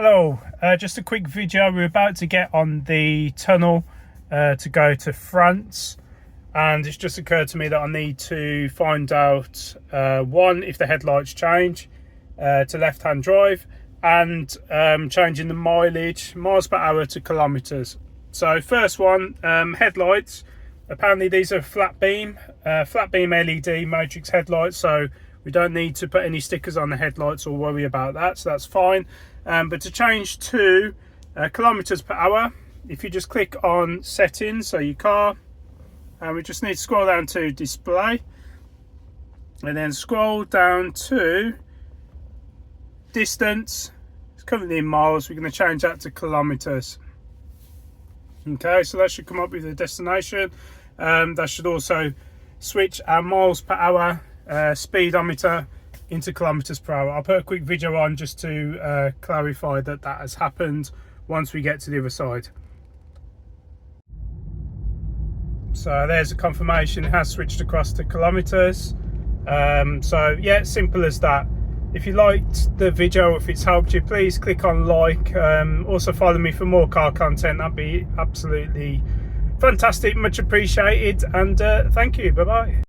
Hello, just a quick video. We're about to get on the tunnel to go to France, and it's just occurred to me that I need to find out one, if the headlights change to left-hand drive, and changing the miles per hour to kilometers. So first one, headlights. Apparently these are flat beam LED matrix headlights, so we don't need to put any stickers on the headlights or worry about that, so that's fine. But to change to kilometers per hour, if you just click on settings, so your car, and we just need to scroll down to display, and then scroll down to distance. It's currently in miles. We're going to change that to kilometers. Okay, so that should come up with the destination. That should also switch our miles per hour speedometer into kilometers per hour. I'll put a quick video on just to clarify that that has happened once we get to the other side. So there's a confirmation, it has switched across to kilometers. So yeah, simple as that. If you liked the video, if it's helped you, please click on like. Also follow me for more car content. That'd be absolutely fantastic, much appreciated, and thank you. Bye bye.